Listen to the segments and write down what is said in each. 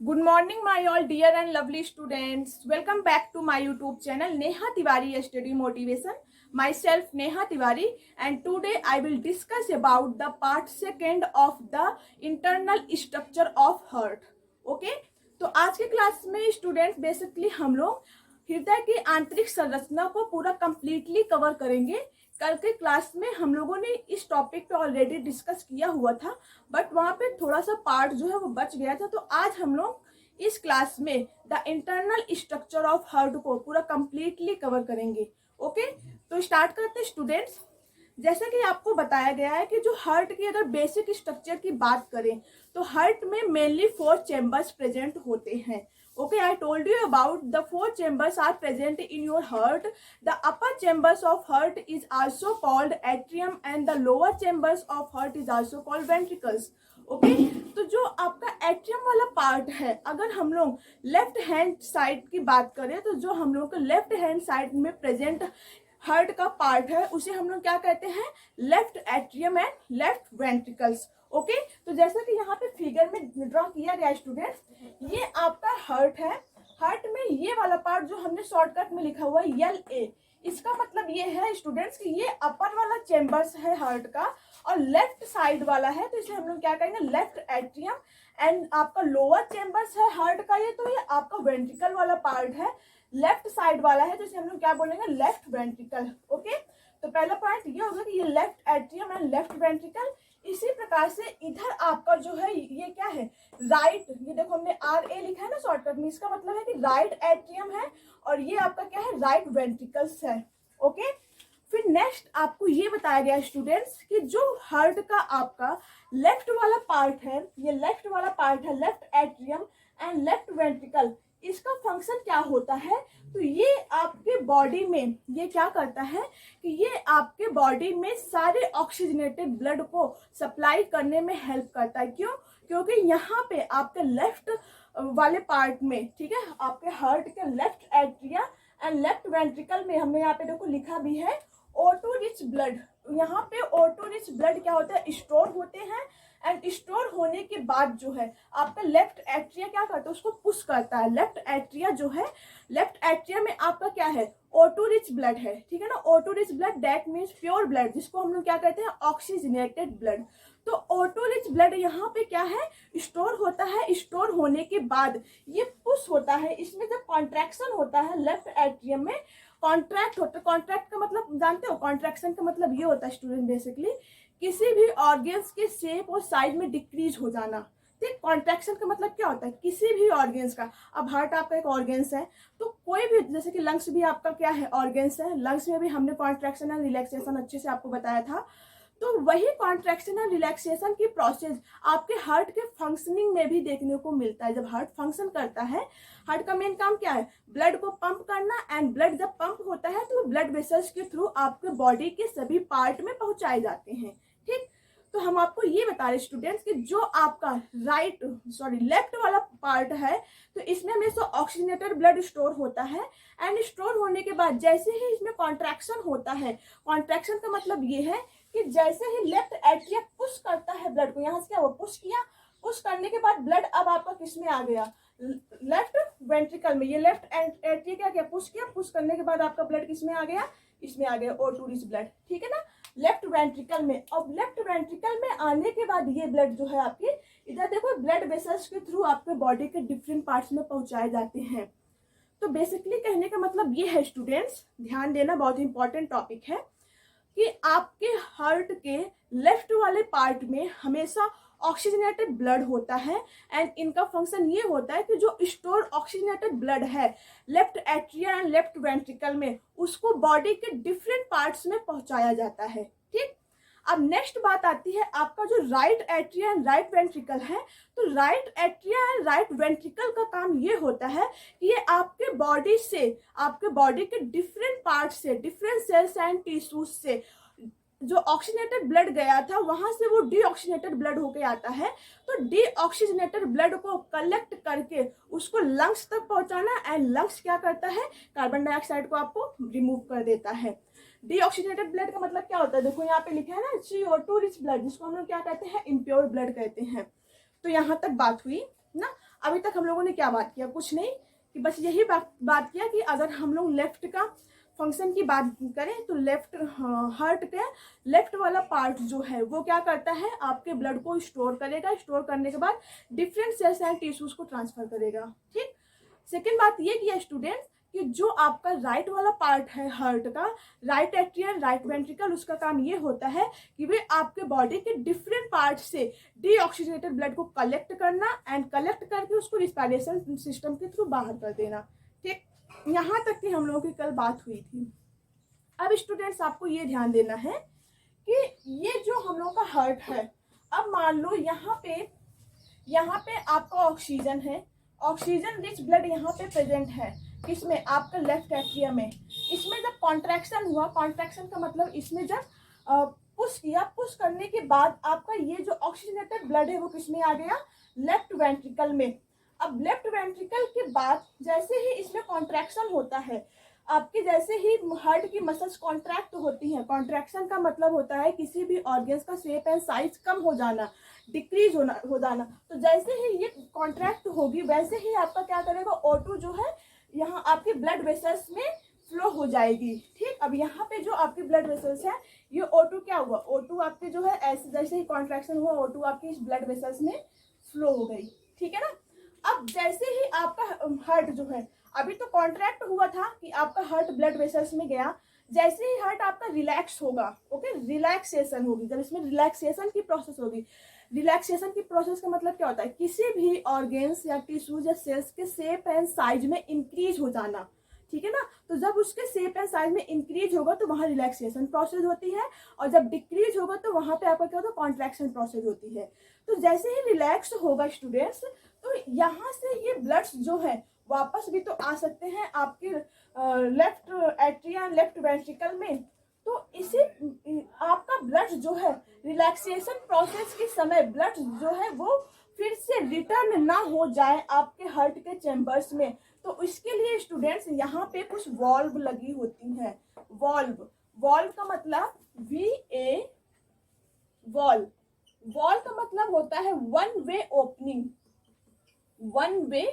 Good morning, my all dear and lovely students. Welcome back to my YouTube channel Neha Tiwari Study Motivation. Myself Neha Tiwari, and today I will discuss about the part second of the internal structure of heart. Okay? तो आज के class में students basically हम लोग हृदय की आंतरिक संरचना को पूरा कंप्लीटली कवर करेंगे। कल के क्लास में हम लोगों ने इस टॉपिक पे ऑलरेडी डिस्कस किया हुआ था, बट वहाँ पे थोड़ा सा पार्ट जो है वो बच गया था। तो आज हम लोग इस क्लास में the internal structure of heart को पूरा कंप्लीटली कवर करेंगे। ओके, तो स्टार्ट करते हैं स्टूडेंट्स। जैसा कि आपको बताया गया है कि जो हार्ट की अगर बेसिक स्ट्रक्चर की बात करें तो हार्ट में मेनली 4 चैम्बर्स प्रेजेंट होते हैं। Okay, I told you about the 4 chambers are present in your heart. The upper chambers of heart is also called atrium and the lower chambers of heart is also called ventricles. Okay, तो जो आपका atrium वाला part है, अगर हम लोग left hand side की बात करें तो जो हम लोग को लेफ्ट हैंड साइड में प्रेजेंट हार्ट का पार्ट है उसे हम लोग क्या कहते हैं, left atrium and left ventricles. Okay, तो जैसा कि यहाँ पे फिगर में ड्रॉ किया गया स्टूडेंट्स, ये आपका हार्ट है। हार्ट में ये वाला पार्ट जो हमने शॉर्टकट में लिखा हुआ है LA, इसका मतलब ये है स्टूडेंट्स कि ये अपर वाला चेम्बर्स है हार्ट का और लेफ्ट साइड वाला है, तो इसे हम लोग क्या कहेंगे, लेफ्ट एट्रियम। एंड आपका लोअर चेम्बर्स है हार्ट का, ये तो ये आपका वेंट्रिकल वाला पार्ट है, लेफ्ट साइड वाला है, तो इसे हम लोग क्या बोलेंगे, लेफ्ट वेंट्रिकल। ओके, तो पहला पॉइंट ये होगा कि ये left atrium and left ventricle. इसी प्रकार से इधर आपका जो है ये क्या है, राइट, ये देखो हमने RA लिखा है ना शॉर्टकट में, इसका मतलब है कि राइट एट्रियम है और ये आपका क्या है, राइट वेंट्रिकल्स है। ओके, फिर नेक्स्ट आपको ये बताया गया स्टूडेंट्स कि जो हार्ट का आपका लेफ्ट वाला पार्ट है, ये लेफ्ट वाला पार्ट है, left atrium and left ventricle, इसका फंक्शन क्या होता है, तो ये आपके बॉडी में ये क्या करता है कि ये आपके बॉडी में सारे ऑक्सीजनेटेड ब्लड को सप्लाई करने में हेल्प करता है। क्यों? क्योंकि यहाँ पे आपके लेफ्ट वाले पार्ट में, ठीक है, आपके हार्ट के left atria and left ventricle में हमने यहाँ पे देखो लिखा भी है O2 रिच ब्लड। यहाँ पे O2 रिच ब्लड क्या होता है, स्टोर होते हैं एंड स्टोर होने के बाद जो है आपका लेफ्ट एट्रिया क्या करता है, उसको पुश करता है। लेफ्ट एट्रिया जो है, लेफ्ट एट्रिया में आपका क्या है, O2 रिच ब्लड है, ठीक है ना। O2 rich blood that means pure blood, जिसको हम लोग क्या कहते हैं, ऑक्सीजनेटेड ब्लड। तो O2 रिच ब्लड यहाँ पे क्या है, स्टोर होता है। स्टोर होने के बाद ये पुश होता है, इसमें जब कॉन्ट्रैक्शन होता है लेफ्ट एट्रियम में, कॉन्ट्रैक्ट होता है। कॉन्ट्रैक्ट का मतलब जानते हो, कॉन्ट्रैक्शन का मतलब ये होता है स्टूडेंट बेसिकली किसी भी ऑर्गेन्स के शेप और साइज में डिक्रीज हो जाना। ठीक, कॉन्ट्रैक्शन का मतलब क्या होता है, किसी भी ऑर्गेन्स का, अब हार्ट आपका एक ऑर्गेन्स है तो कोई भी, जैसे कि लंग्स भी आपका क्या है, ऑर्गेन्स है। लंग्स में भी हमने कॉन्ट्रैक्शन एंड रिलैक्सेशन अच्छे से आपको बताया था। तो वही कॉन्ट्रैक्शन एंड रिलैक्सेशन की प्रोसेस आपके हार्ट के फंक्शनिंग में भी देखने को मिलता है। जब हार्ट फंक्शन करता है, हार्ट का मेन काम क्या है, ब्लड को पंप करना, एंड ब्लड जब पंप होता है तो ब्लड वेसल्स के थ्रू आपके बॉडी के सभी पार्ट में पहुंचाए जाते हैं। ठीक, तो हम आपको ये बता रहे स्टूडेंट्स कि जो आपका लेफ्ट वाला पार्ट है तो इसमें हमेशा ऑक्सीजनेटेड ब्लड स्टोर होता है एंड स्टोर होने के बाद जैसे ही इसमें कॉन्ट्रैक्शन होता है, कॉन्ट्रैक्शन का मतलब ये है कि जैसे ही लेफ्ट एट्रिया पुश करता है ब्लड को, यहाँ से क्या वो पुश किया, पुश करने के बाद ब्लड अब आपका किस में आ गया, लेफ्ट वेंट्रिकल में। ये लेफ्ट एट्रिया क्या किया, पुश किया, पुश करने के बाद आपका ब्लड किस में आ गया, इसमें आ गया O2 रिच ब्लड, ठीक है ना, लेफ्ट वेंट्रिकल में। अब लेफ्ट वेंट्रिकल में आने के बाद ये ब्लड जो है आपके इधर देखो ब्लड वेसल्स के थ्रू आपके बॉडी के डिफरेंट पार्ट्स में पहुंचाए जाते हैं। तो बेसिकली कहने का मतलब ये है स्टूडेंट्स, ध्यान देना, बहुत इंपॉर्टेंट टॉपिक है कि आपके हार्ट के लेफ्ट वाले पार्ट में हमेशा ऑक्सीजनेटेड ब्लड होता है एंड इनका फंक्शन ये होता है कि जो स्टोर ऑक्सीजनेटेड ब्लड है left atria and left ventricle में, उसको बॉडी के डिफरेंट पार्ट्स में पहुंचाया जाता है। ठीक, अब नेक्स्ट बात आती है आपका जो right atria and right ventricle है। तो right atria and right ventricle का काम ये होता है कि ये आपके बॉडी से, आपके बॉडी के डिफरेंट पार्ट से, डिफरेंट सेल्स एंड टिश्यूज से जो ऑक्सीजनेटेड ब्लड गया था वहां से वो डीऑक्सीजनेटेड ब्लड होके आता है। तो डीऑक्सीजनेटेड ब्लड को कलेक्ट करके उसको लंग्स तक पहुंचाना, एंड लंग्स क्या करता है, कार्बन डाइऑक्साइड को आपको रिमूव कर देता है। डीऑक्सीजनेटेड ब्लड का मतलब क्या होता है, देखो यहाँ पे लिखा है ना CO2 रिच ब्लड, जिसको हम लोग क्या कहते हैं, इम्प्योर ब्लड कहते हैं। तो यहाँ तक बात हुई ना। अभी तक हम लोगों ने क्या बात किया, कुछ नहीं, कि बस यही बात किया कि अगर हम लोग लेफ्ट का फंक्शन की बात करें तो लेफ्ट हार्ट के लेफ्ट वाला पार्ट जो है वो क्या करता है, आपके ब्लड को स्टोर करेगा, स्टोर करने के बाद डिफरेंट सेल्स एंड टिश्यूज को ट्रांसफर करेगा। ठीक। सेकेंड बात ये किया स्टूडेंट्स कि जो आपका राइट वाला पार्ट है हार्ट का, राइट एट्रियम राइट वेंट्रिकल, उसका काम ये होता है कि वे आपके बॉडी के डिफरेंट पार्ट से डीऑक्सीजनेटेड ब्लड को कलेक्ट करना एंड कलेक्ट करके उसको रिस्पायरेशन सिस्टम के थ्रू बाहर कर देना। ठीक, यहाँ तक की हम लोगों की कल बात हुई थी। अब स्टूडेंट्स आपको ये ध्यान देना है कि ये जो हम लोगों का हार्ट है, अब मान लो यहाँ पे आपका ऑक्सीजन है, ऑक्सीजन रिच ब्लड यहाँ पे प्रेजेंट है, किसमें, आपका लेफ्ट एट्रियम में। इसमें जब कॉन्ट्रैक्शन हुआ, कॉन्ट्रैक्शन का मतलब इसमें जब पुश किया, पुश करने के बाद आपका ये जो ऑक्सीजनेटेड ब्लड है वो किसमें आ गया, लेफ्ट वेंट्रिकल में। अब लेफ्ट वेंट्रिकल के बाद जैसे ही इसमें कॉन्ट्रैक्शन होता है, आपके जैसे ही हार्ट की मसल्स कॉन्ट्रैक्ट होती हैं, कॉन्ट्रैक्शन का मतलब होता है किसी भी ऑर्गन्स का शेप एंड साइज कम हो जाना, डिक्रीज हो जाना। तो जैसे ही ये कॉन्ट्रैक्ट होगी वैसे ही आपका क्या करेगा, O2 जो है यहाँ आपके ब्लड वेसल्स में फ्लो हो जाएगी। ठीक, अब यहाँ पे जो आपके ब्लड वेसल्स है, ये O2 क्या हुआ, O2 आपके जो है ऐसे जैसे ही कॉन्ट्रैक्शन हुआ O2 आपके इस ब्लड वेसल्स में फ्लो हो गई। ठीक है ना। अब जैसे ही आपका हार्ट जो है, अभी तो कॉन्ट्रैक्ट हुआ था कि आपका हार्ट ब्लड वेसल्स में गया, जैसे ही हार्ट आपका रिलैक्स होगा, ओके, रिलैक्सेशन होगी, जब इसमें रिलैक्सेशन की प्रोसेस होगी, रिलैक्सेशन की प्रोसेस का मतलब क्या होता है, किसी भी ऑर्गेन्स या टिश्यूज या सेल्स के शेप एंड साइज में इंक्रीज हो जाना। ठीक है ना। तो जब उसके शेप एंड साइज में इंक्रीज होगा तो वहां रिलैक्सेशन प्रोसेस होती है, और जब डिक्रीज होगा तो वहां पे आपका क्या होता है, कॉन्ट्रैक्शन प्रोसेस होती है। तो जैसे ही रिलैक्स होगा स्टूडेंट्स, तो यहाँ से ये ब्लड्स जो है वापस भी तो आ सकते हैं आपके लेफ्ट एट्रियम लेफ्ट वेंट्रिकल में। तो इसी आपका ब्लड जो है रिलैक्सेशन प्रोसेस के समय ब्लड जो है वो फिर से रिटर्न ना हो जाए आपके हार्ट के चैम्बर्स में, तो इसके लिए स्टूडेंट्स यहाँ पे कुछ वॉल्व लगी होती हैं। वॉल्व, वॉल्व का मतलब VA, वॉल्व, वॉल्व का मतलब होता है one way opening, one way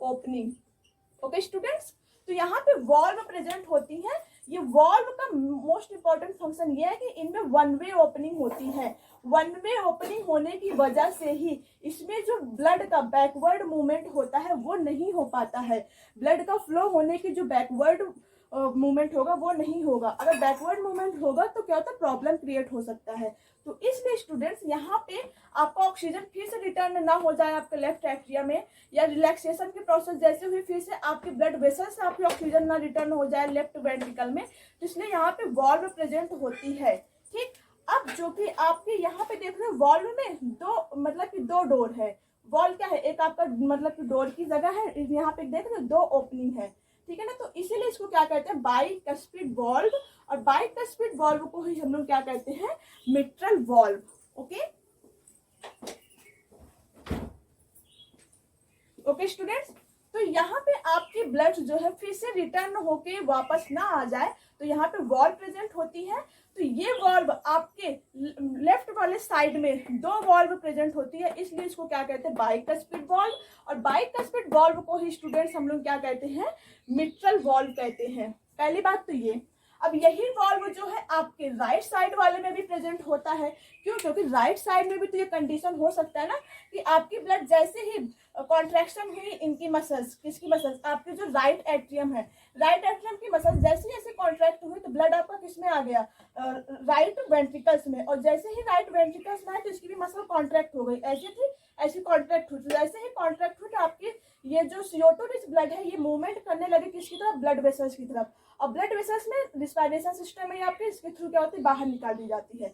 opening. Okay students, तो यहाँ पे वॉल्व प्रेजेंट होती है। ये वॉल्व का मोस्ट इंपॉर्टेंट फंक्शन ये है कि इनमें वन वे ओपनिंग होती है। वन वे ओपनिंग होने की वजह से ही इसमें जो ब्लड का बैकवर्ड मूवमेंट होता है वो नहीं हो पाता है। ब्लड का फ्लो होने की जो बैकवर्ड मूवमेंट होगा वो नहीं होगा। अगर बैकवर्ड मूवमेंट होगा तो क्या होता है, प्रॉब्लम क्रिएट हो सकता है। तो इसलिए स्टूडेंट्स यहाँ पे आपका ऑक्सीजन फिर से रिटर्न ना हो जाए आपके लेफ्ट एट्रियम में, या रिलैक्सेशन की प्रोसेस जैसे हुई फिर से आपके ब्लड वेसल से आपकी ऑक्सीजन ना रिटर्न हो जाए लेफ्ट वेंट्रिकल में, तो इसलिए यहाँ पे वॉल्व प्रेजेंट होती है। ठीक, अब जो कि आपके यहाँ पे देख रहे हो वॉल्व में दो मतलब कि दो डोर है। वॉल्व क्या है, एक आपका मतलब कि डोर की जगह है, यहाँ पे देख रहे हो दो ओपनिंग है। ठीक है ना। तो इसीलिए इसको क्या कहते हैं, बाइकस्पिड वॉल्व, और बाइकस्पिड वॉल्व को ही हम लोग क्या कहते हैं, mitral valve. Okay okay students, तो यहाँ पे आपकी ब्लड जो है फिर से रिटर्न होके वापस ना आ जाए तो यहाँ पे वॉल्व प्रेजेंट होती है। तो ये वॉल्व आपके लेफ्ट वाले साइड में दो वॉल्व प्रेजेंट होती है, इसलिए इसको क्या कहते हैं, बाइकस्पिड वॉल्व। और बाइकस्पिड वॉल्व को ही स्टूडेंट्स हम लोग क्या कहते हैं, मिट्रल वॉल्व कहते हैं। पहली बात तो ये। अब यही वॉल्व जो है आपके राइट साइड वाले में भी प्रेजेंट होता है। क्यों, क्योंकि राइट साइड में भी तो ये कंडीशन हो सकता है ना कि आपकी ब्लड जैसे ही कॉन्ट्रैक्शन हुई इनकी मसल्स, किसकी मसल्स, आपके जो राइट एट्रियम है, राइट एट्रियम की मसल्स जैसे जैसे कॉन्ट्रैक्ट हुई तो ब्लड आपका किस में आ गया, राइट वेंट्रिकल्स में, और जैसे ही राइट वेंट्रिकल्स में आए तो इसकी भी मसल कॉन्ट्रैक्ट हो गई, ऐसी थी ऐसी कॉन्ट्रैक्ट हुई। जैसे ही कॉन्ट्रैक्ट हुई तो आपकी ये जो CO2 रिच ब्लड है ये मूवमेंट करने लगे किसकी तरफ, ब्लड वेसल्स की तरफ, और ब्लड वेसल्स में रिस्पायरेशन सिस्टम है आपके, इसके थ्रू क्या होती है, बाहर निकाल दी जाती है।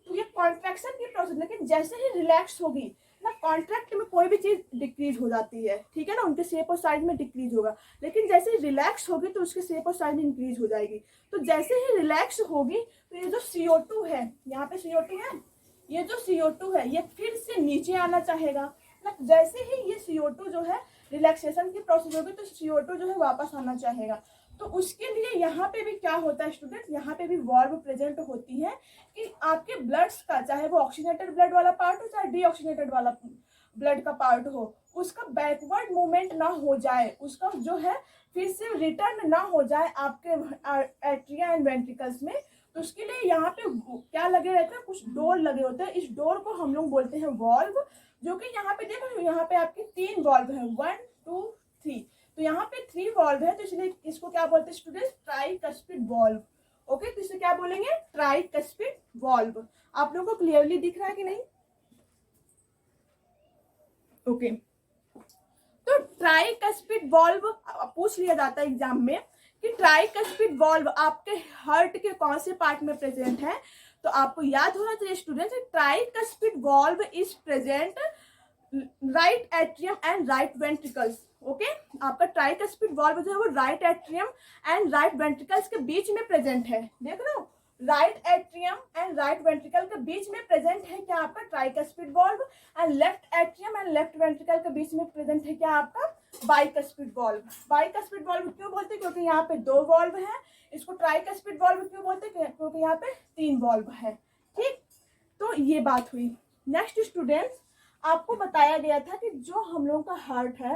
तो ये कॉन्ट्रैक्शन की प्रोसेस, लेकिन जैसे ही रिलैक्स होगी ना, कॉन्ट्रैक्ट में कोई भी चीज डिक्रीज हो जाती है। ठीक है ना, उनके शेप और साइज में डिक्रीज होगा, लेकिन जैसे ही रिलैक्स होगी तो उसके शेप और साइज में इंक्रीज हो जाएगी। तो जैसे ही रिलैक्स होगी तो ये जो CO2 है, यहाँ पे CO2 है, ये जो CO2 है ये फिर से नीचे आना चाहेगा ना। जैसे ही ये CO2 जो है रिलैक्सेशन की प्रोसेस होगी तो CO2 जो है वापस आना चाहेगा। तो उसके लिए यहाँ पे भी क्या होता है स्टूडेंट, यहाँ पे भी वॉल्व प्रेजेंट होती है कि आपके ब्लड्स का, चाहे वो ऑक्सीजनेटेड ब्लड वाला पार्ट हो चाहे डीऑक्सीजनेटेड वाला ब्लड का पार्ट हो, उसका बैकवर्ड मूवमेंट ना हो जाए, उसका जो है फिर से रिटर्न ना हो जाए आपके एट्रिया एंड वेंट्रिकल्स में, तो उसके लिए यहाँ पे क्या लगे रहते हैं, कुछ डोर लगे होते हैं। इस डोर को हम लोग बोलते हैं वॉल्व, जो कि यहाँ पे देखो, यहाँ पे आपके 3 वॉल्व है, 1 2 3, तो यहाँ पे 3 वॉल्व है, तो इसलिए इसको क्या बोलते हैं स्टूडेंट्स, ट्राइकस्पिड वॉल्व। ओके, तो इसे क्या बोलेंगे, ट्राइकस्पिड वॉल्व। आप लोगों को क्लियरली दिख रहा है कि नहीं? ओके, तो ट्राइकस्पिड वॉल्व पूछ लिया जाता है एग्जाम में कि ट्राइकस्पिड वॉल्व आपके हार्ट के कौन से पार्ट में प्रेजेंट है। तो आपको याद होना चाहिए students, tricuspid valve is present right atrium and right ventricles. Okay, आपका ट्राइकस्पिड वॉल्व जो है वो right atrium and right ventricles के बीच में प्रेजेंट है। देख रहे हो, right atrium and right ventricle के बीच में प्रेजेंट है क्या आपका tricuspid valve, and left atrium and left ventricle के बीच में प्रेजेंट है क्या आपका बाइकस्पिड वॉल्व। बाइकस्पिड वॉल्व क्यों बोलते हैं, क्योंकि यहाँ पे 2 वॉल्व है। इसको ट्राइकस्पिड वॉल्व क्यों बोलते हैं, क्योंकि यहाँ पे 3 वॉल्व है। ठीक, तो ये बात हुई। नेक्स्ट स्टूडेंट्स, आपको बताया गया था कि जो हम लोगों का हार्ट है,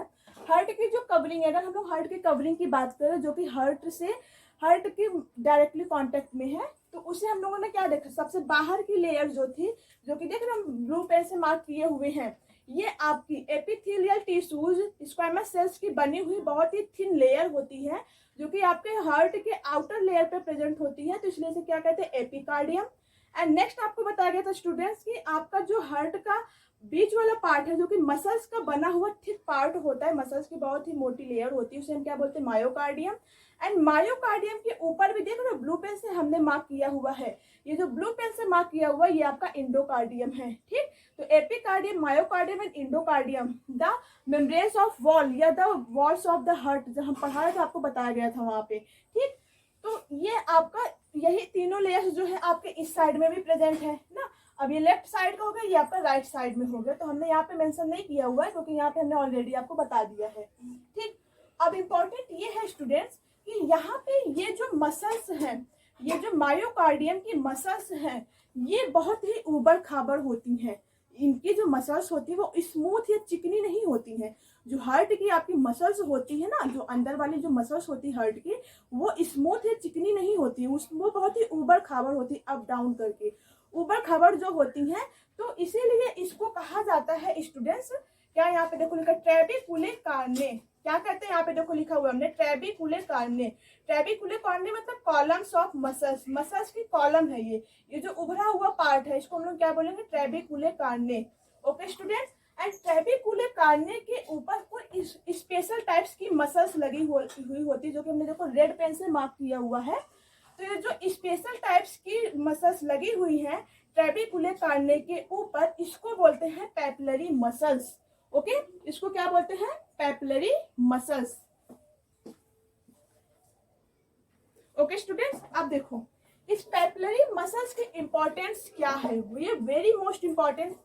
हार्ट की जो कवरिंग है, अगर हम लोग हार्ट की कवरिंग की बात करें जो कि हार्ट के डायरेक्टली कांटेक्ट में है, तो उसे हम लोगों ने क्या देखा, सबसे बाहर की लेयर जो थी, जो कि देख रहे हम ब्लू पेन से मार्क किए हुए हैं, ये आपकी एपिथेलियल टिश्यूज स्क्वैमस सेल्स की बनी हुई बहुत ही थिन लेयर होती है, जो कि आपके हार्ट के आउटर लेयर पे प्रेजेंट होती है, तो इसलिए से क्या कहते हैं, एपिकार्डियम। एंड नेक्स्ट आपको बताया गया था स्टूडेंट्स कि आपका जो हार्ट का बीच वाला पार्ट है, जो कि मसल्स का बना हुआ थिक पार्ट होता है, मसल्स की बहुत ही मोटी लेयर होती है, उसे हम क्या बोलते हैं, मायोकार्डियम। एंड मायोकार्डियम के ऊपर भी देख रहे हो, ब्लू पेन से हमने मार्क किया हुआ है, ये जो ब्लू पेन से मार्क किया हुआ है ये आपका इंडोकार्डियम है। ठीक, तो epicardium, myocardium and endocardium the membranes of wall या the walls of the heart, जब हम पढ़ा रहे थे आपको बताया गया था वहां पे। ठीक, तो ये आपका यही तीनों लेयर्स जो है आपके इस साइड में भी प्रेजेंट है ना। अब ये लेफ्ट साइड का हो गया, ये आपका राइट साइड में हो गया, तो हमने यहाँ पे मेंशन नहीं किया हुआ है क्योंकि यहाँ पे हमने ऑलरेडी आपको बता दिया है। ठीक, अब इम्पोर्टेंट ये है स्टूडेंट्स कि यहाँ पे ये जो मसल्स हैं, ये जो मायोकार्डियम की मसल्स हैं, ये बहुत ही ऊबड़ खाबड़ होती हैं। इनकी जो मसल्स होती है वो स्मूथ या चिकनी नहीं होती हैं। जो हार्ट की आपकी मसल्स होती है ना, जो अंदर वाली जो मसल्स होती है हार्ट की, वो स्मूथ या चिकनी नहीं होती, वो बहुत ही ऊबड़ खाबड़ होती है, अप डाउन करके ऊबड़ खाबड़ जो होती हैं। तो इसीलिए इसको कहा जाता है स्टूडेंट्स, क्या यहाँ पे देखो लिखा, ट्रेबिकुले कार्ने। क्या कहते हैं, यहाँ पे देखो लिखा हुआ हमने, ट्रेबिकुले कार्ने। ट्रेबिकुले कार्ने मतलब कॉलम्स ऑफ मसल्स, मसल्स की कॉलम है ये जो उभरा हुआ पार्ट है, इसको हम लोग क्या बोलेंगे, trabeculae carneae. Okay students, and trabeculae carneae के ऊपर कोई स्पेशल टाइप्स की मसल्स लगी हुई होती है, जो कि हमने देखो रेड पेन से मार्क किया हुआ है। तो ये जो स्पेशल टाइप्स की मसल्स लगी हुई हैं ट्रेबिकुले कार्ने के ऊपर, इसको बोलते हैं पैपिलरी मसल्स। ओके, इसको क्या बोलते हैं, पैपिलरी मसल्स। ओके स्टूडेंट्स, अब देखो इस पैपिलरी मसल्स की इंपॉर्टेंस क्या है। ये वेरी मोस्ट इंपॉर्टेंट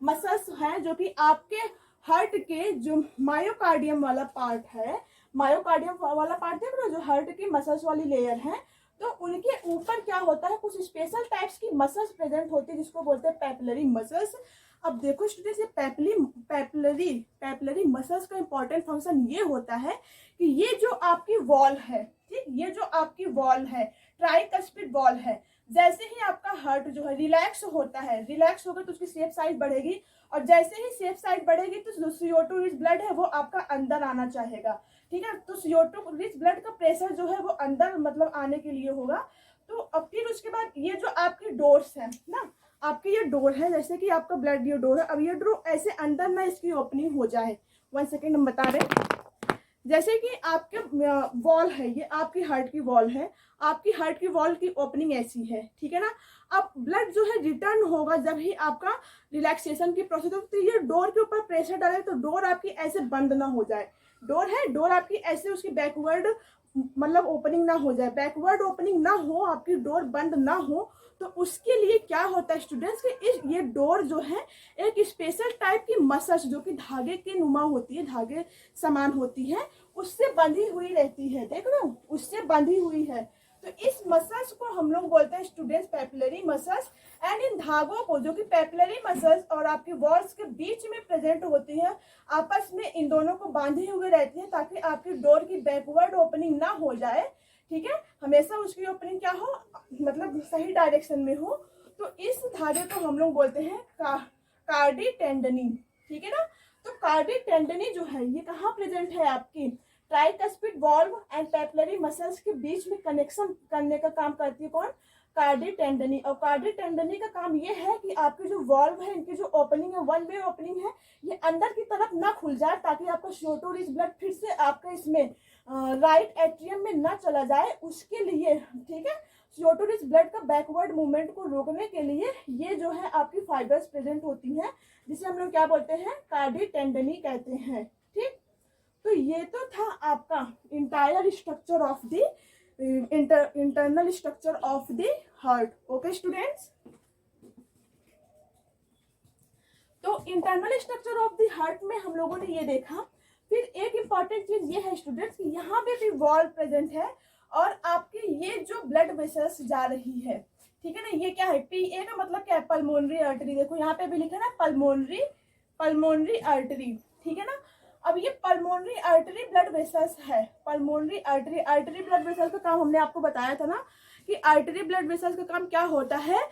मसल्स हैं, जो कि आपके हार्ट के जो मायोकार्डियम वाला पार्ट है, मायोकार्डियम वाला पार्ट देख रहे हो, जो हार्ट की मसल्स वाली लेयर है, तो उनके ऊपर क्या होता है, कुछ स्पेशल टाइप्स की मसल्स प्रेजेंट होती है, जिसको बोलते हैं पैपिलरी मसल्स। अब देखो स्टूडेंट्स, ये पैपिलरी मसल्स का इंपॉर्टेंट फंक्शन ये होता है कि ये जो आपकी वॉल है, ठीक, ये जो आपकी वॉल है, ट्राइकस्पिड वॉल है, जैसे ही आपका हार्ट जो है रिलैक्स होता है, रिलैक्स होगा तो उसकी शेप साइज बढ़ेगी, और जैसे ही शेप साइज बढ़ेगी तो जो CO2 रिच ब्लड है वो आपका अंदर आना चाहेगा। ठीक है, तो CO2 रिच ब्लड का प्रेशर जो है वो अंदर मतलब आने के लिए होगा। तो अब फिर उसके बाद ये जो आपकी डोर्स है ना, आपकी ये डोर है, जैसे कि आपका ब्लड ये डोर है, अब ये डोर ऐसे अंदर ना इसकी ओपनिंग हो जाए। 1 सेकेंड हम बता रहे हैं, जैसे कि आपके वॉल है, ये आपकी हार्ट की वॉल है, आपकी हार्ट की वॉल की ओपनिंग ऐसी है, ठीक है ना। अब ब्लड जो है रिटर्न होगा जब ही आपका रिलैक्सेशन की प्रोसेस हो, तो ये डोर के ऊपर प्रेशर डाले तो डोर आपकी ऐसे बंद ना हो जाए। डोर है, डोर आपकी ऐसे उसकी बैकवर्ड मतलब ओपनिंग ना हो जाए, बैकवर्ड ओपनिंग ना हो, आपकी डोर बंद ना हो। तो उसके लिए क्या होता है स्टूडेंट्स कि ये डोर जो है एक स्पेशल टाइप की मसल्स, जो कि धागे के नुमा होती है, धागे समान होती है, उससे बंधी हुई रहती है। देख रहे हो, उससे बंधी हुई है। तो इस मसल्स को हम लोग बोलते हैं students papillary muscles. And in धागों को जो कि पेपिलरी मसल्स और आपकी वॉल्स के बीच में प्रेजेंट होती है, आपस में इन दोनों को बांधे हुए रहती है ताकि आपकी डोर की बैकवर्ड ओपनिंग ना हो जाए, ठीक है, हमेशा उसकी ओपनिंग क्या हो, मतलब सही डायरेक्शन में हो। तो इस धागे को हम लोग बोलते हैं कार्डी टेंडनी, ठीक है ना। तो कार्डी टेंडनी जो है ये कहाँ प्रेजेंट है, आपकी tricuspid valve and papillary muscles के बीच में कनेक्शन करने का काम करती है कौन, कार्डी टेंडनी। और कार्डी टेंडनी का काम ये है कि आपकी जो वॉल्व है, इनकी जो ओपनिंग है, वन वे ओपनिंग है, ये अंदर की तरफ ना खुल जाए ताकि आपका CO2 रिच ब्लड फिर से आपका इसमें राइट एट्रियम में ना चला जाए, उसके लिए, ठीक है। CO2 रिच ब्लड का बैकवर्ड मूवमेंट को रोकने के लिए ये जो है आपकी फाइबर्स प्रेजेंट होती हैं, जिसे हम लोग क्या बोलते हैं, कार्डी टेंडनी कहते हैं, ठीक। तो ये तो था आपका entire structure of the internal structure of the heart. Okay students, तो internal structure of the heart में हम लोगों ने ये देखा। फिर एक इंपॉर्टेंट चीज ये है स्टूडेंट्स कि यहाँ पे भी वॉल प्रेजेंट है और आपके ये जो ब्लड वेसल्स जा रही है, ठीक है ना, ये क्या है, PA का मतलब क्या है, पल्मोनरी आर्टरी। देखो यहाँ पे भी लिखा है ना, पल्मोनरी आर्टरी, ठीक है ना। अब ये पल्मोनरी आर्टरी ब्लड वेसल्स है, पल्मोनरी आर्टरी ब्लड वेसल्स का काम हमने आपको बताया था ना कि आर्टरी ब्लड वेसल्स का काम क्या होता है,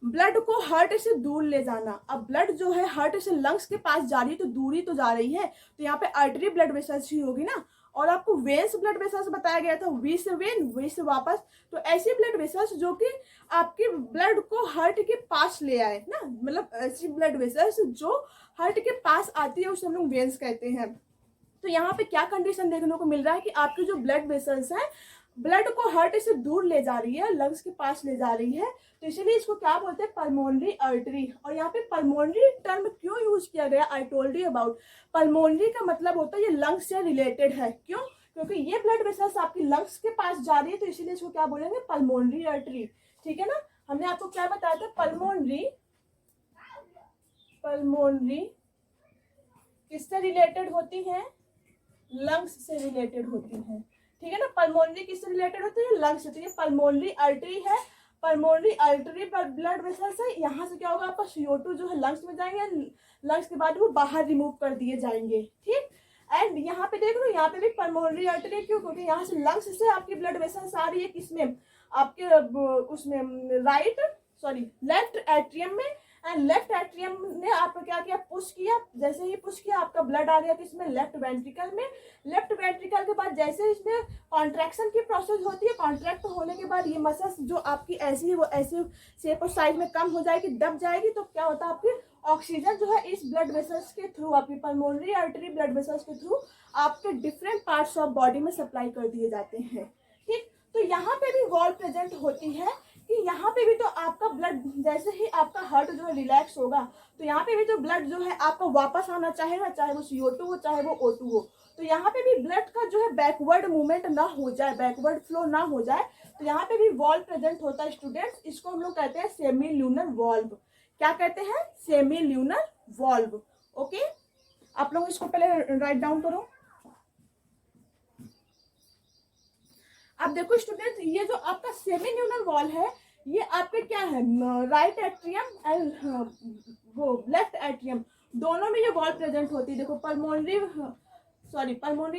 ब्लड को हार्ट से दूर ले जाना। अब ब्लड जो है हार्ट से लंग्स के पास जा रही है तो दूरी तो जा रही है, तो यहाँ पे आर्टरी ब्लड वेसल्स ही होगी ना। और आपको वेन्स ब्लड वेसल्स बताया गया था, वी से वेन, वी से वापस। तो ऐसी ब्लड वेसल्स जो कि आपके ब्लड को हार्ट के पास ले आए ना, मतलब ऐसी ब्लड वेसल्स जो हार्ट के पास आती है उसे हम लोग वेन्स कहते हैं। तो यहाँ पे क्या कंडीशन देखने को मिल रहा है कि आपकी जो ब्लड वेसल्स है ब्लड को हार्ट से दूर ले जा रही है, लंग्स के पास ले जा रही है, तो इसीलिए इसको क्या बोलते हैं, पल्मोनरी आर्टरी। और यहाँ पे पल्मोनरी टर्म क्यों यूज किया गया, I told you about. Pulmonary का मतलब होता है ये लंग्स से रिलेटेड है, क्यों, क्योंकि ये ब्लड वेसल्स आपकी लंग्स के पास जा रही है, तो इसीलिए इसको क्या बोलेंगे, पल्मोनरी आर्टरी, ठीक है ना। हमने आपको क्या बताया था, पल्मोनरी किससे रिलेटेड होती है, लंग्स से रिलेटेड होती है, ठीक है ना। पल्मोनरी किससे रिलेटेड होती है, लंग्स से। तो ये पल्मोनरी आर्टरी है, पल्मोनरी आर्टरी पर ब्लड वेसल्स है। यहाँ से क्या होगा, आपका CO2 जो है लंग्स में जाएंगे, लंग्स के बाद वो बाहर रिमूव कर दिए जाएंगे, ठीक। एंड यहाँ पे देख लो, यहाँ पे भी पल्मोनरी आर्टरी, क्यों, क्योंकि यहाँ से लंग्स से आपकी ब्लड वेसल्स आ रही है, किसमें, आपके उसमें लेफ्ट एट्रियम में। एंड लेफ्ट एट्रियम ने आपको क्या किया, पुश किया, जैसे ही पुश किया आपका ब्लड आ गया किसमें, लेफ्ट वेंट्रिकल में। लेफ्ट वेंट्रिकल के बाद जैसे इसमें कॉन्ट्रैक्शन की प्रोसेस होती है, कॉन्ट्रैक्ट होने के बाद ये मसल्स जो आपकी ऐसी है वो ऐसी शेप और साइज में कम हो जाएगी, दब जाएगी, तो क्या होता है, आपकी ऑक्सीजन जो है इस ब्लड वेसल्स के थ्रू, आपकी पल्मोनरी आर्टरी ब्लड वेसल्स के थ्रू आपके डिफरेंट पार्ट्स ऑफ बॉडी में सप्लाई कर दिए जाते हैं, ठीक। तो यहाँ पे भी वॉल प्रेजेंट होती है कि यहाँ पे भी तो आपका ब्लड, जैसे ही आपका हार्ट जो है रिलैक्स होगा तो यहाँ पे भी तो ब्लड जो है आपका वापस आना चाहेगा, चाहे वो CO2 हो चाहे वो O2 हो। तो यहाँ पे भी ब्लड का जो है बैकवर्ड मूवमेंट ना हो जाए, बैकवर्ड फ्लो ना हो जाए, तो यहाँ पे भी वॉल्व प्रेजेंट होता है स्टूडेंट्स। इसको हम लोग कहते हैं सेमी ल्यूनर वॉल्व। क्या कहते हैं, सेमी ल्यूनर वॉल्व। ओके, आप लोग इसको पहले राइट डाउन करो। अब देखो स्टूडेंट्स, ये जो आपका सेमी न्यूनल वॉल है ये आपके क्या है, राइट एट्रियम एंड वो लेफ्ट एट्रियम दोनों में ये वॉल प्रेजेंट होती है। देखो पल्मोनरी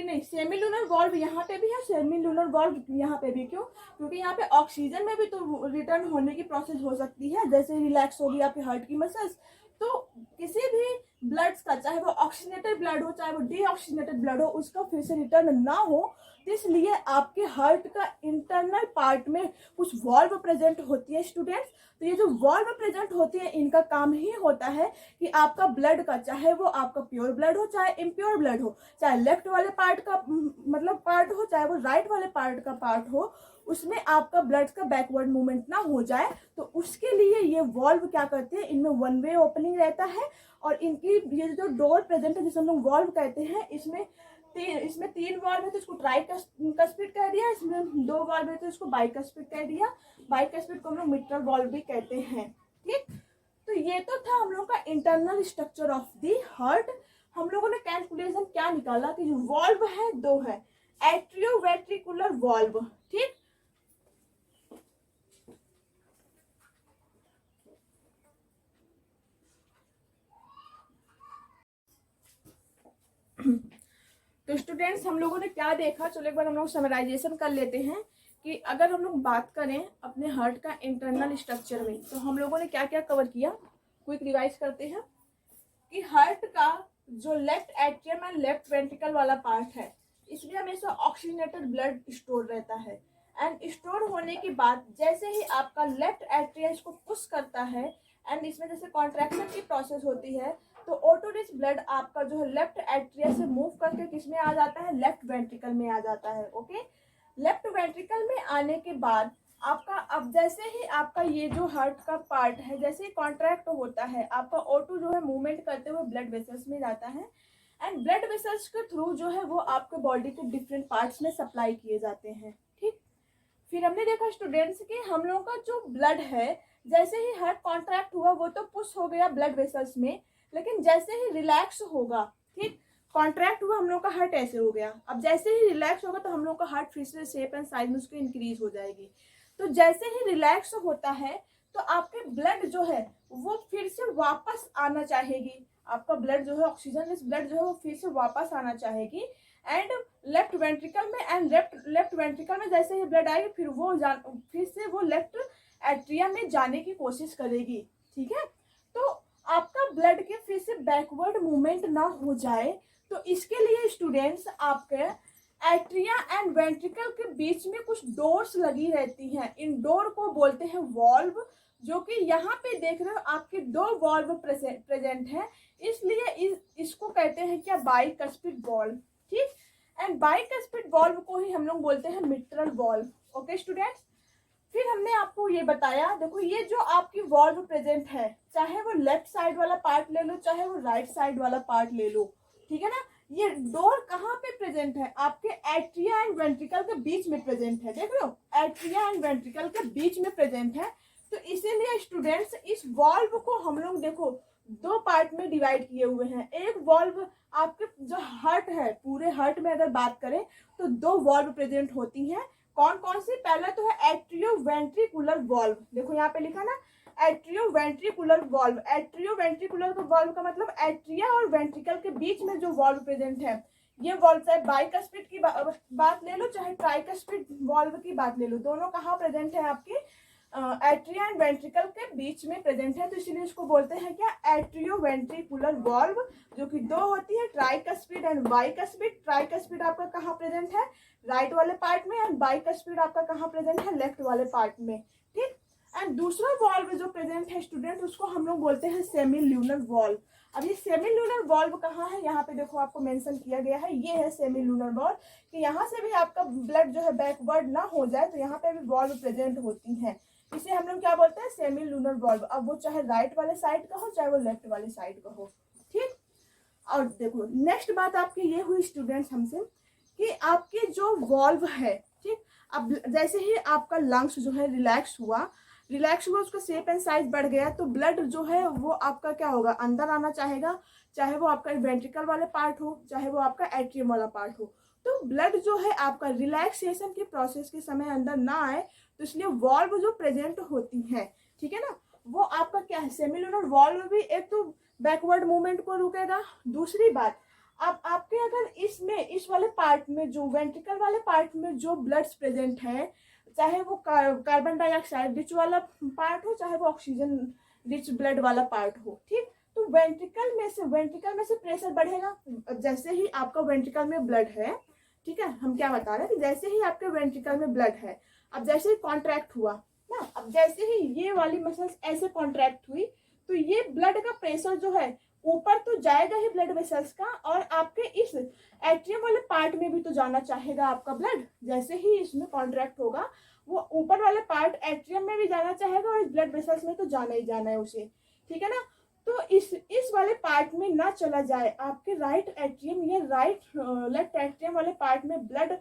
नहीं, सेमी ल्यूनर वॉल्व यहाँ पे भी है, सेमी ल्यूनर वॉल्व यहाँ पे भी। क्यों, क्योंकि यहाँ पे ऑक्सीजन में भी तो रिटर्न होने की प्रोसेस हो सकती है, जैसे रिलैक्स होगी आपके हार्ट की मसल्स। तो किसी भी ब्लड का, चाहे वो ऑक्सीजनेटेड ब्लड हो चाहे वो डीऑक्सीजनेटेड ब्लड हो, उसका फिर से रिटर्न ना हो, तो इसलिए आपके हार्ट का इंटरनल पार्ट में कुछ वॉल्व प्रेजेंट होती है स्टूडेंट्स। तो ये जो वॉल्व प्रेजेंट होती है इनका काम ही होता है कि आपका ब्लड का, चाहे वो आपका प्योर ब्लड हो चाहे इम्प्योर ब्लड हो, चाहे लेफ्ट वाले पार्ट का मतलब पार्ट हो चाहे वो राइट वाले पार्ट का पार्ट हो, उसमें आपका ब्लड का बैकवर्ड मूवमेंट ना हो जाए, तो उसके लिए ये वॉल्व क्या करते हैं, इनमें वन वे ओपनिंग रहता है। और इनकी ये जो डोर प्रेजेंट है जिसे हम लोग वॉल्व कहते हैं, इसमें तीन वॉल्व है तो इसको ट्राइकस्पिड कह दिया, इसमें दो वॉल्व है तो इसको बाइकस्पिड कह दिया। बाइकस्पिड को हम लोग मिट्रल वॉल्व भी कहते हैं, ठीक। तो ये तो था हम लोग का internal structure of the heart. हम लोगों ने कैलकुलेशन क्या निकाला कि जो वॉल्व है दो है, एट्रियोवेंट्रिकुलर वॉल्व, ठीक। तो स्टूडेंट्स, हम लोगों ने क्या देखा, चलो एक बार हम लोग समराइजेशन कर लेते हैं कि अगर हम लोग बात करें अपने हार्ट का इंटरनल स्ट्रक्चर में, तो हम लोगों ने क्या क्या कवर किया। क्विक रिवाइज करते हैं कि हार्ट का जो left atrium and left ventricle वाला पार्ट है, इसमें हमेशा ऑक्सीजनेटेड ब्लड स्टोर रहता है। एंड स्टोर होने के बाद जैसे ही आपका लेफ्ट एट्रियम इसको पुश करता है एंड इसमें जैसे कॉन्ट्रैक्शन की प्रोसेस होती है, तो ऑटो रिच ब्लड आपका जो है लेफ्ट एट्रिया से मूव करके किसमें आ जाता है, लेफ्ट वेंट्रिकल में आ जाता है। ओके, लेफ्ट वेंट्रिकल में आने के बाद आपका अब जैसे ही आपका ये जो हार्ट का पार्ट है जैसे ही कॉन्ट्रैक्ट होता है, आपका O2 जो है मूवमेंट करते हुए ब्लड वेसल्स में जाता है एंड ब्लड वेसल्स के थ्रू जो है वो आपके बॉडी के डिफरेंट पार्ट्स में सप्लाई किए जाते हैं। ठीक, फिर हमने देखा स्टूडेंट्स कि हम लोगों का जो ब्लड है जैसे ही हार्ट कॉन्ट्रैक्ट हुआ वो तो पुश हो गया ब्लड वेसल्स में, लेकिन जैसे ही रिलैक्स होगा, ठीक, कॉन्ट्रैक्ट हुआ हम लोग का हार्ट ऐसे हो गया, अब जैसे ही रिलैक्स होगा तो हम लोग का हार्ट फिर से शेप एंड साइज में उसकी इंक्रीज हो जाएगी। तो जैसे ही रिलैक्स होता है तो आपके ब्लड जो है वो फिर से वापस आना चाहेगी, आपका ब्लड जो है ऑक्सीजन इस ब्लड जो है वो फिर से वापस आना चाहेगी एंड लेफ्ट वेंट्रिकल में एंड लेफ्ट वेंट्रिकल में जैसे ही ब्लड आएगी फिर से वो लेफ्ट एट्रिया में जाने की कोशिश करेगी। ठीक है, तो आपका ब्लड के फिर से बैकवर्ड मूवमेंट ना हो जाए तो इसके लिए स्टूडेंट्स आपके एट्रिया एंड वेंट्रिकल के बीच में कुछ डोर्स लगी रहती हैं। इन डोर को बोलते हैं वॉल्व, जो कि यहाँ पे देख रहे हो आपके दो वॉल्व प्रेजेंट है, इसलिए इसको कहते हैं क्या, बाइकस्पिड वॉल्व। ठीक, एंड बाइकस्पिड वॉल्व को ही हम लोग बोलते हैं मिट्रल वॉल्व। ओके स्टूडेंट्स, फिर हमने आपको ये बताया, देखो ये जो आपकी वॉल्व प्रेजेंट है, चाहे वो लेफ्ट साइड वाला पार्ट ले लो चाहे वो राइट साइड वाला पार्ट ले लो, ठीक है ना, ये डोर कहाँ पे प्रेजेंट है, आपके एट्रिया एंड वेंट्रिकल के बीच में प्रेजेंट है। देख रहे हो, एट्रिया एंड वेंट्रिकल के बीच में प्रेजेंट है। तो इसीलिए स्टूडेंट्स इस वॉल्व को हम लोग देखो दो पार्ट में डिवाइड किए हुए हैं। एक वॉल्व आपके जो हार्ट है, पूरे हार्ट में अगर बात करें तो दो वॉल्व प्रेजेंट होती हैं। कौन कौन सी, पहला तो है एट्रियो वेंट्रिकुलर वॉल्व, देखो यहाँ पे लिखा ना atrio ventricular valve. Atrio ventricular valve का मतलब एट्रिया और वेंट्रिकल के बीच में जो वॉल्व प्रेजेंट है, ये वॉल्व चाहे बाइकस्पिड की बात ले लो चाहे ट्राइकस्पिड वॉल्व की बात ले लो, दोनों कहाँ प्रेजेंट है, आपके एट्रिया एंड वेंट्रिकल के बीच में प्रेजेंट है। तो इसीलिए इसको बोलते हैं क्या, एट्रियो वेंट्रिकुलर वॉल्व, जो कि दो होती है, ट्राइकस्पिड एंड बाइकस्पिड। ट्राइकस्पिड आपका कहाँ प्रेजेंट है, राइट वाले पार्ट में, एंड बाइकस्पिड आपका कहाँ प्रेजेंट है, लेफ्ट वाले पार्ट में। ठीक, एंड दूसरा वॉल्व जो प्रेजेंट है स्टूडेंट, उसको हम लोग बोलते हैं सेमी ल्यूनर वॉल्व। अब ये सेमी ल्यूनर वॉल्व कहाँ है, यहाँ पे देखो आपको मेंशन किया गया है, ये है सेमी ल्यूनर वॉल्व, कि यहाँ से भी आपका ब्लड जो है बैकवर्ड ना हो जाए, तो यहाँ पे भी वॉल्व प्रेजेंट होती है। इसे हम लोग क्या बोलते हैं, सेमी ल्यूनर वॉल्व। अब वो चाहे राइट वाले साइड का हो चाहे वो लेफ्ट वाले साइड का हो। ठीक, और देखो नेक्स्ट बात आपकी ये हुई स्टूडेंट्स हमसे कि आपके जो वॉल्व है, ठीक, अब जैसे ही आपका लंग्स जो है रिलैक्स हुआ उसका शेप एंड साइज बढ़ गया, तो ब्लड जो है वो आपका क्या होगा, अंदर आना चाहेगा, चाहे वो आपका वेंट्रिकल वाले पार्ट हो चाहे वो आपका एट्रियम वाला पार्ट हो। तो ब्लड जो है आपका रिलैक्सेशन के प्रोसेस के समय अंदर ना आए, तो इसलिए वॉल्व जो प्रेजेंट होती है, ठीक है ना, वो आपका क्या है, सेमिलुनर वॉल्व भी एक तो बैकवर्ड मूवमेंट को रुकेगा। दूसरी बात, अब आपके अगर इसमें इस वाले पार्ट में जो वेंट्रिकल वाले पार्ट में जो ब्लड्स प्रेजेंट है, चाहे वो कार्बन डाइऑक्साइड रिच वाला पार्ट हो चाहे वो ऑक्सीजन रिच ब्लड वाला पार्ट हो, ठीक, तो वेंट्रिकल में से प्रेशर बढ़ेगा। जैसे ही आपका वेंट्रिकल में ब्लड है, ठीक है, हम क्या बता रहे हैं कि जैसे ही आपके वेंट्रिकल में ब्लड है, अब जैसे ही कॉन्ट्रैक्ट हुआ ना, अब जैसे ही ये वाली मसल्स ऐसे कॉन्ट्रैक्ट हुई, तो ये ब्लड का प्रेशर जो है ऊपर तो जाएगा ही ब्लड वेसल्स का, और आपके इस एट्रियम वाले पार्ट में भी तो जाना चाहेगा आपका ब्लड। जैसे ही इसमें कॉन्ट्रैक्ट होगा वो ऊपर वाले पार्ट एट्रियम में भी जाना चाहेगा और इस ब्लड वेसल्स में तो जाना ही जाना है उसे, ठीक है ना। तो इस वाले पार्ट में ना चला जाए आपके राइट एट्रियम या लेफ्ट एट्रियम वाले पार्ट में ब्लड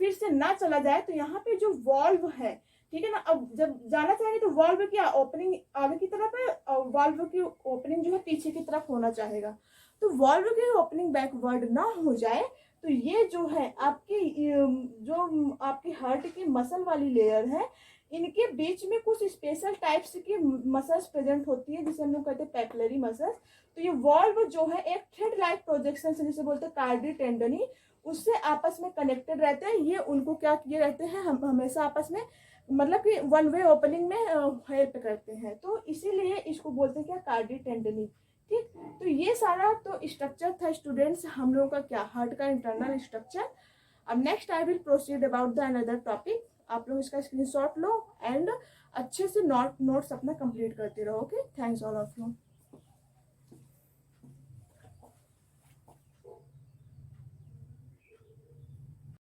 फिर से ना चला जाए, तो यहाँ पे जो वॉल्व है, ठीक है ना, अब जब जाना चाहेंगे तो वॉल्व की ओपनिंग आगे की तरफ है और वॉल्व की ओपनिंग जो है पीछे की तरफ होना चाहेगा। तो वॉल्व की ओपनिंग बैकवर्ड ना हो जाए, तो ये जो है आपकी जो आपकी हार्ट की मसल वाली लेयर है, इनके बीच में कुछ स्पेशल टाइप्स की मसल्स प्रेजेंट होती है जिसे हम लोग कहते हैं पैपिलरी मसल्स। तो ये वॉल्व जो है एक थ्रेड लाइक प्रोजेक्शन से, जिसे बोलते हैं कार्डी टेंडनी, उससे आपस में कनेक्टेड रहते हैं। ये उनको क्या किए रहते हैं, हम हमेशा आपस में मतलब कि वन वे ओपनिंग में हेल्प करते हैं, तो इसीलिए इसको बोलते हैं क्या, कार्डी टेंडनी। ठीक, तो ये सारा तो स्ट्रक्चर था स्टूडेंट्स हम लोगों का क्या, हार्ट का इंटरनल स्ट्रक्चर। अब next I will proceed about the another topic. आप लोग इसका स्क्रीनशॉट लो एंड अच्छे से नोट्स अपना कंप्लीट करते रहो। Okay, thanks all of you.